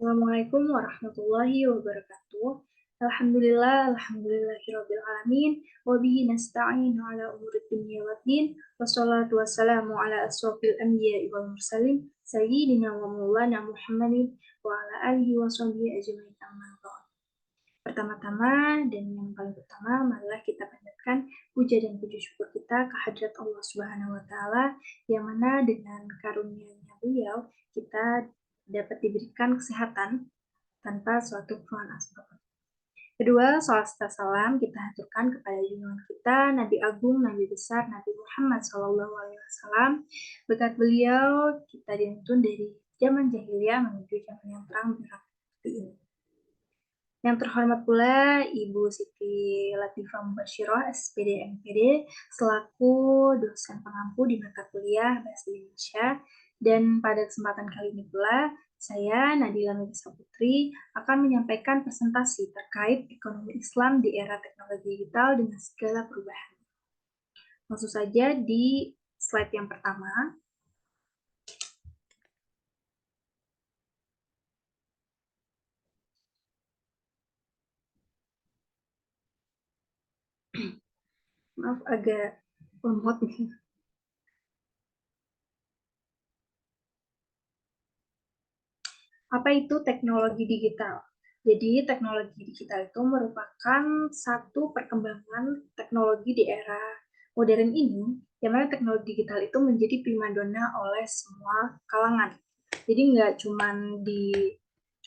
Assalamualaikum warahmatullahi wabarakatuh. Alhamdulillahirabbil alamin wa bihi nasta'inu ala umuri dunya waddin. Wassalatu wassalamu ala asrofil anbiya'i wal mursalin sayyidina wa maulana Muhammadin wa ala alihi wa sahbihi ajmain amma ba'd. Pertama-tama dan yang paling utama, marilah kita panjatkan puja dan puji syukur kita kehadirat Allah Subhanahu wa taala yang mana dengan karunia-Nya Beliau kita dapat diberikan kesehatan tanpa suatu keluhan asbab. Kedua, salat serta salam kita haturkan kepada junjungan kita Nabi Agung, Nabi besar, Nabi Muhammad SAW. Berkat beliau kita dituntun dari zaman jahiliyah menuju zaman yang terang benderang seperti ini. Yang terhormat pula Ibu Siti Latifah Mubasyiroh, SPD MPD, selaku dosen pengampu di mata kuliah Bahasa Indonesia. Dan pada kesempatan kali ini pula, saya, Nadila Megisa Putri, akan menyampaikan presentasi terkait ekonomi Islam di era teknologi digital dengan segala perubahan. Langsung saja di slide yang pertama. Maaf, agak lemot nih. Apa itu teknologi digital? Jadi, teknologi digital itu merupakan satu perkembangan teknologi di era modern ini, yang mana teknologi digital itu menjadi primadona oleh semua kalangan. Jadi, nggak cuma di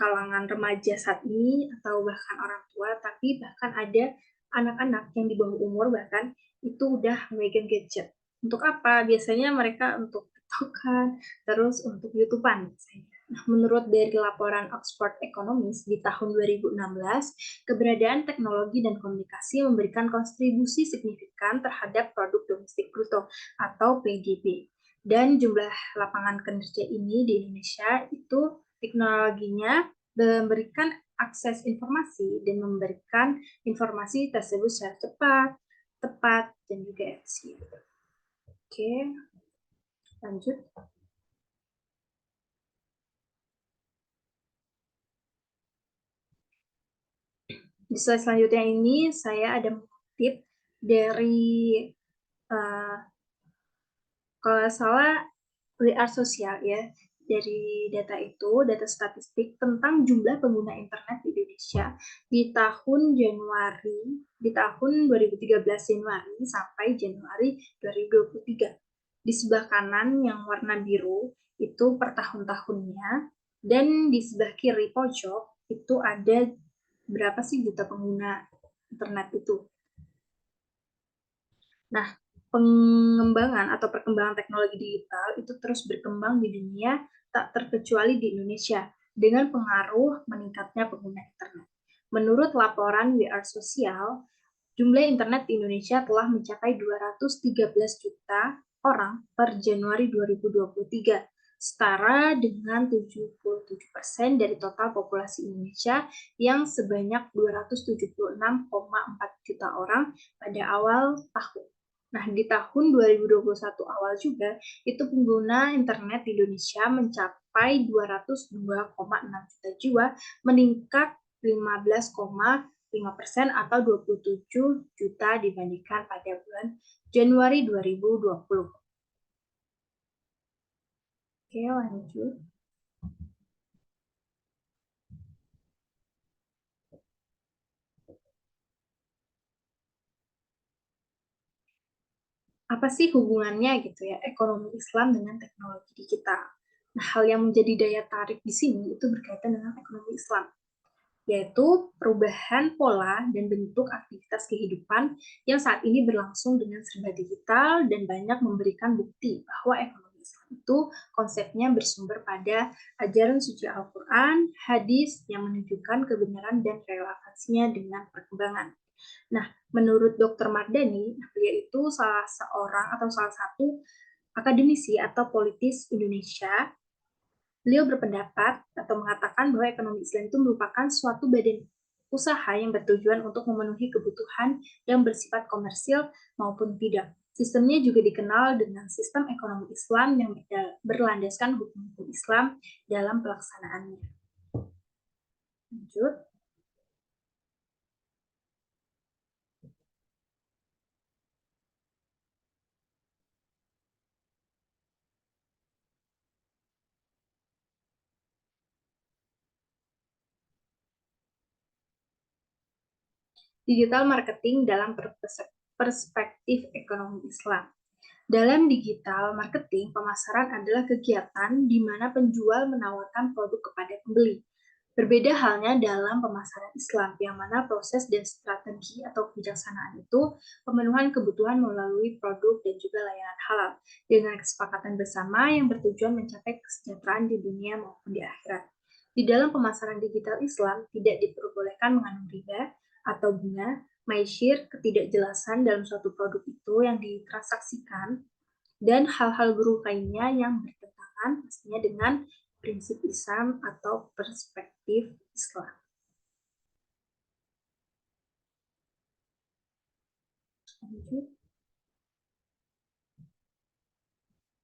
kalangan remaja saat ini, atau bahkan orang tua, tapi bahkan ada anak-anak yang di bawah umur bahkan itu udah memegang gadget. Untuk apa? Biasanya mereka untuk TikTok-an, terus untuk YouTube-an biasanya. Nah, menurut dari laporan Oxford Economics di tahun 2016, keberadaan teknologi dan komunikasi memberikan kontribusi signifikan terhadap produk domestik bruto atau PDB. Dan jumlah lapangan kerja ini di Indonesia itu teknologinya memberikan akses informasi dan memberikan informasi tersebut secara cepat, tepat, dan juga efisien. Oke, lanjut. Di slide selanjutnya ini saya ada mengutip dari kalau salah WR sosial ya, dari data itu, data statistik tentang jumlah pengguna internet di Indonesia di tahun 2013 Januari sampai Januari 2023. Di sebelah kanan yang warna biru itu per tahun-tahunnya, dan di sebelah kiri pojok itu ada berapa sih juta pengguna internet itu. Nah, pengembangan atau perkembangan teknologi digital itu terus berkembang di dunia, tak terkecuali di Indonesia, dengan pengaruh meningkatnya pengguna internet. Menurut laporan WR Sosial, jumlah internet di Indonesia telah mencapai 213 juta orang per Januari 2023, setara dengan 77% dari total populasi Indonesia yang sebanyak 276,4 juta orang pada awal tahun. Nah, di tahun 2021 awal juga, itu pengguna internet di Indonesia mencapai 202,6 juta jiwa, meningkat 15,5% atau 27 juta dibandingkan pada bulan Januari 2020. Oke, lanjut. Apa sih hubungannya gitu ya, ekonomi Islam dengan teknologi digital? Nah, hal yang menjadi daya tarik di sini itu berkaitan dengan ekonomi Islam, yaitu perubahan pola dan bentuk aktivitas kehidupan yang saat ini berlangsung dengan serba digital dan banyak memberikan bukti bahwa ekonomi Islam itu konsepnya bersumber pada ajaran suci Al-Quran, hadis yang menunjukkan kebenaran dan relevansinya dengan perkembangan. Nah, menurut Dr. Mardani, beliau itu salah satu akademisi atau politis Indonesia. Beliau berpendapat atau mengatakan bahwa ekonomi Islam itu merupakan suatu badan usaha yang bertujuan untuk memenuhi kebutuhan yang bersifat komersil maupun tidak. Sistemnya juga dikenal dengan sistem ekonomi Islam yang berlandaskan hukum-hukum Islam dalam pelaksanaannya. Lanjut. Digital marketing dalam perspektif ekonomi Islam. Dalam digital marketing, pemasaran adalah kegiatan di mana penjual menawarkan produk kepada pembeli. Berbeda halnya dalam pemasaran Islam, yang mana proses dan strategi atau kebijaksanaan itu pemenuhan kebutuhan melalui produk dan juga layanan halal, dengan kesepakatan bersama yang bertujuan mencapai kesejahteraan di dunia maupun di akhirat. Di dalam pemasaran digital Islam, tidak diperbolehkan mengandung riba atau bunga, maishir, ketidakjelasan dalam suatu produk itu yang ditransaksikan, dan hal-hal buruk lainnya yang bertentangan pastinya dengan prinsip Islam atau perspektif Islam.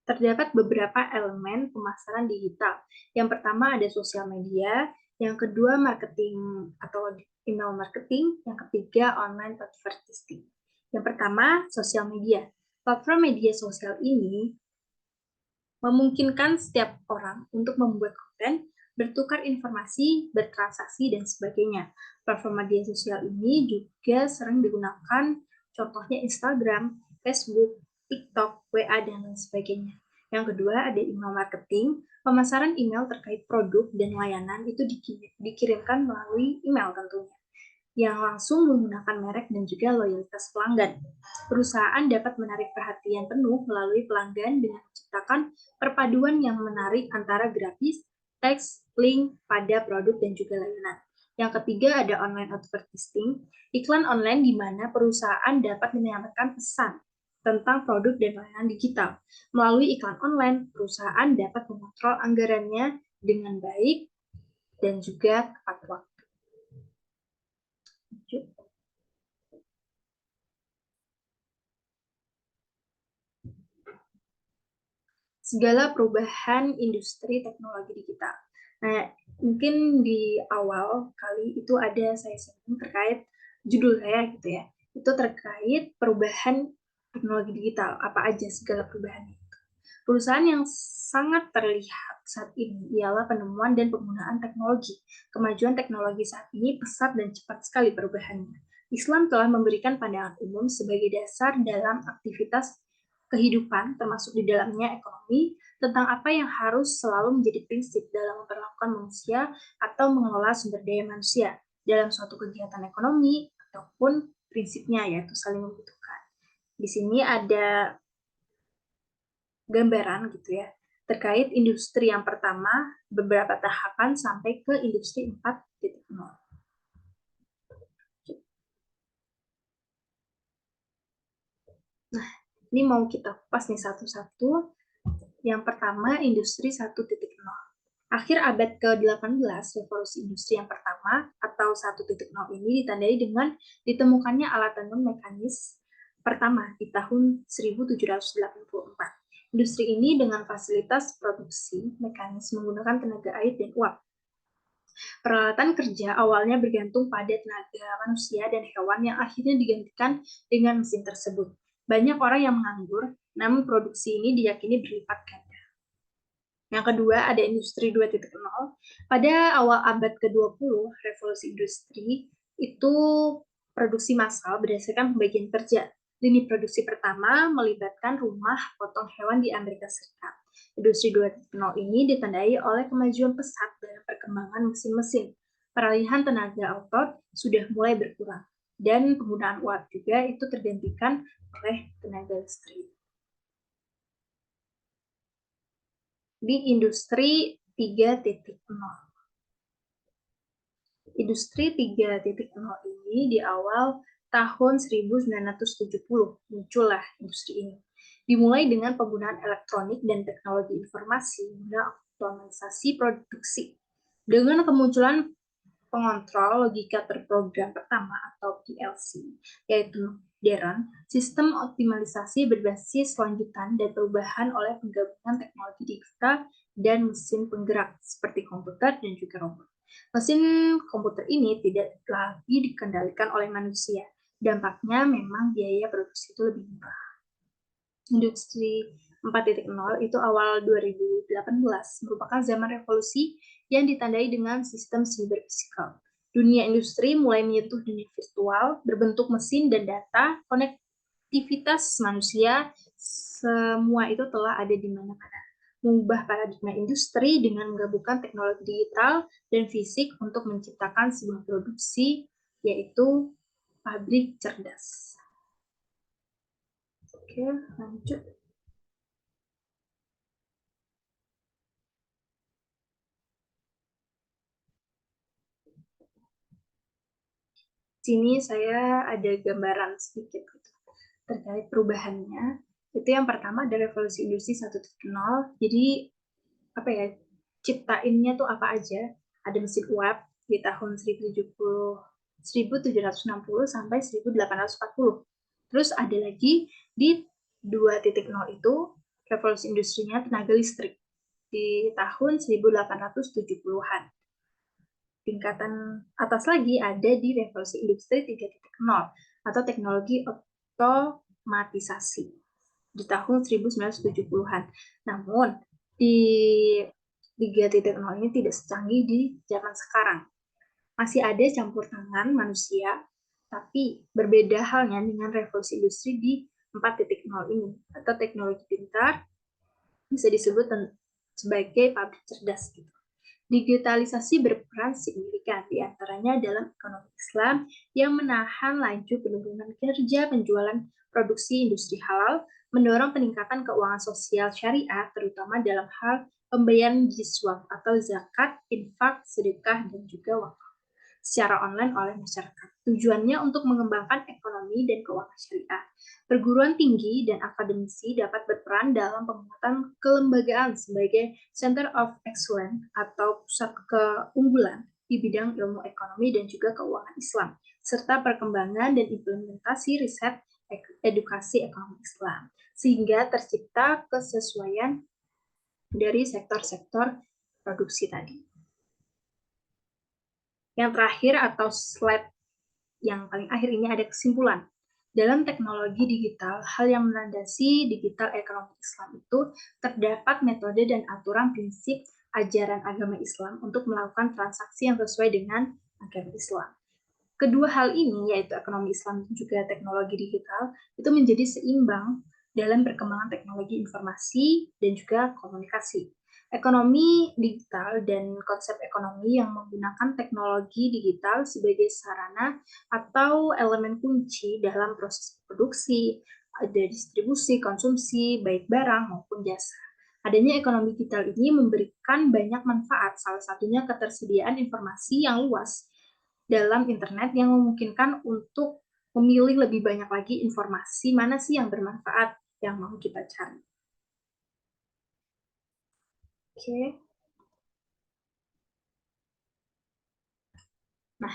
Terdapat beberapa elemen pemasaran digital. Yang pertama ada sosial media, yang kedua marketing atau email marketing, yang ketiga online advertising. Yang pertama, sosial media. Platform media sosial ini memungkinkan setiap orang untuk membuat konten, bertukar informasi, bertransaksi, dan sebagainya. Platform media sosial ini juga sering digunakan, contohnya Instagram, Facebook, TikTok, WA, dan lain sebagainya. Yang kedua ada email marketing. Pemasaran email terkait produk dan layanan itu dikirimkan melalui email tentunya, yang langsung menggunakan merek dan juga loyalitas pelanggan. Perusahaan dapat menarik perhatian penuh melalui pelanggan dengan menciptakan perpaduan yang menarik antara grafis, teks, link pada produk dan juga layanan. Yang ketiga ada online advertising, iklan online di mana perusahaan dapat menyampaikan pesan tentang produk dan layanan digital. Melalui iklan online, perusahaan dapat mengontrol anggarannya dengan baik dan juga tepat waktu. Segala perubahan industri teknologi digital. Nah, mungkin di awal kali itu ada saya singgung terkait judul saya gitu ya. Itu terkait perubahan teknologi digital. Apa aja segala perubahannya. Perusahaan yang sangat terlihat saat ini ialah penemuan dan penggunaan teknologi. Kemajuan teknologi saat ini pesat dan cepat sekali perubahannya. Islam telah memberikan pandangan umum sebagai dasar dalam aktivitas kehidupan, termasuk di dalamnya ekonomi, tentang apa yang harus selalu menjadi prinsip dalam memperlakukan manusia atau mengelola sumber daya manusia dalam suatu kegiatan ekonomi ataupun prinsipnya, yaitu saling membutuhkan. Di sini ada gambaran gitu ya, terkait industri yang pertama, beberapa tahapan sampai ke industri 4.0. Nah, ini mau kita kupas nih satu-satu. Yang pertama, industri 1.0. Akhir abad ke-18, revolusi industri yang pertama atau 1.0 ini ditandai dengan ditemukannya alat tenun mekanis pertama di tahun 1784. Industri ini dengan fasilitas produksi mekanis menggunakan tenaga air dan uap. Peralatan kerja awalnya bergantung pada tenaga manusia dan hewan yang akhirnya digantikan dengan mesin tersebut. Banyak orang yang menganggur, namun produksi ini diyakini berlipat ganda. Yang kedua ada industri 2.0. Pada awal abad ke-20, revolusi industri itu produksi massal berdasarkan pembagian kerja. Lini produksi pertama melibatkan rumah potong hewan di Amerika Serikat. Industri 2.0 ini ditandai oleh kemajuan pesat dalam perkembangan mesin-mesin. Peralihan tenaga otot sudah mulai berkurang, dan penggunaan uap juga itu tergantikan oleh tenaga listrik. Di industri 3.0. Industri 3.0 ini di awal tahun 1970 muncullah industri ini. Dimulai dengan penggunaan elektronik dan teknologi informasi guna optimalisasi produksi. Dengan kemunculan pengontrol logika terprogram pertama atau PLC, yaitu modern, sistem optimalisasi berbasis lanjutan dan perubahan oleh penggabungan teknologi digital dan mesin penggerak seperti komputer dan juga robot. Mesin komputer ini tidak lagi dikendalikan oleh manusia. Dampaknya memang biaya produksi itu lebih murah. Industri 4.0 itu awal 2018 merupakan zaman revolusi yang ditandai dengan sistem siberfisikal. Dunia industri mulai menyentuh dunia virtual, berbentuk mesin dan data, konektivitas manusia, semua itu telah ada di mana-mana. Mengubah paradigma industri dengan menggabungkan teknologi digital dan fisik untuk menciptakan sebuah produksi, yaitu pabrik cerdas. Oke, lanjut. Sini saya ada gambaran sedikit gitu, terkait perubahannya. Itu yang pertama ada revolusi industri 1.0. Jadi apa ya, ciptainnya tuh apa aja. Ada mesin uap di tahun 1760 sampai 1840. Terus ada lagi di 2.0 itu revolusi industrinya tenaga listrik di tahun 1870-an. Tingkatan atas lagi ada di revolusi industri 3.0 atau teknologi otomatisasi di tahun 1970-an. Namun, di 3.0 ini tidak secanggih di zaman sekarang. Masih ada campur tangan manusia, tapi berbeda halnya dengan revolusi industri di 4.0 ini, atau teknologi pintar, bisa disebut sebagai pabrik cerdas gitu. Digitalisasi berperan signifikan di antaranya dalam ekonomi Islam yang menahan laju penurunan kinerja penjualan produksi industri halal, mendorong peningkatan keuangan sosial syariah terutama dalam hal pembayaran jizwah atau zakat, infak, sedekah, dan juga wakaf secara online oleh masyarakat. Tujuannya untuk mengembangkan ekonomi dan keuangan syariah. Perguruan tinggi dan akademisi dapat berperan dalam penguatan kelembagaan sebagai Center of Excellence atau pusat keunggulan di bidang ilmu ekonomi dan juga keuangan Islam, serta perkembangan dan implementasi riset edukasi ekonomi Islam, sehingga tercipta kesesuaian dari sektor-sektor produksi tadi. Yang terakhir atau slide yang paling akhir ini ada kesimpulan. Dalam teknologi digital, hal yang melandasi digital ekonomi Islam itu terdapat metode dan aturan prinsip ajaran agama Islam untuk melakukan transaksi yang sesuai dengan agama Islam. Kedua hal ini, yaitu ekonomi Islam dan juga teknologi digital, itu menjadi seimbang dalam perkembangan teknologi informasi dan juga komunikasi. Ekonomi digital dan konsep ekonomi yang menggunakan teknologi digital sebagai sarana atau elemen kunci dalam proses produksi, ada distribusi, konsumsi, baik barang maupun jasa. Adanya ekonomi digital ini memberikan banyak manfaat, salah satunya ketersediaan informasi yang luas dalam internet yang memungkinkan untuk memilih lebih banyak lagi informasi mana sih yang bermanfaat yang mau kita cari. Oke. Nah,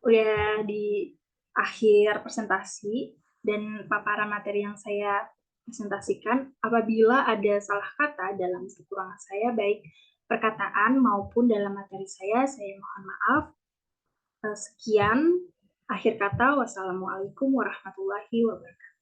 udah di akhir presentasi dan paparan materi yang saya presentasikan. Apabila ada salah kata dalam kekurangan saya, baik perkataan maupun dalam materi saya mohon maaf. Sekian akhir kata. Wassalamualaikum warahmatullahi wabarakatuh.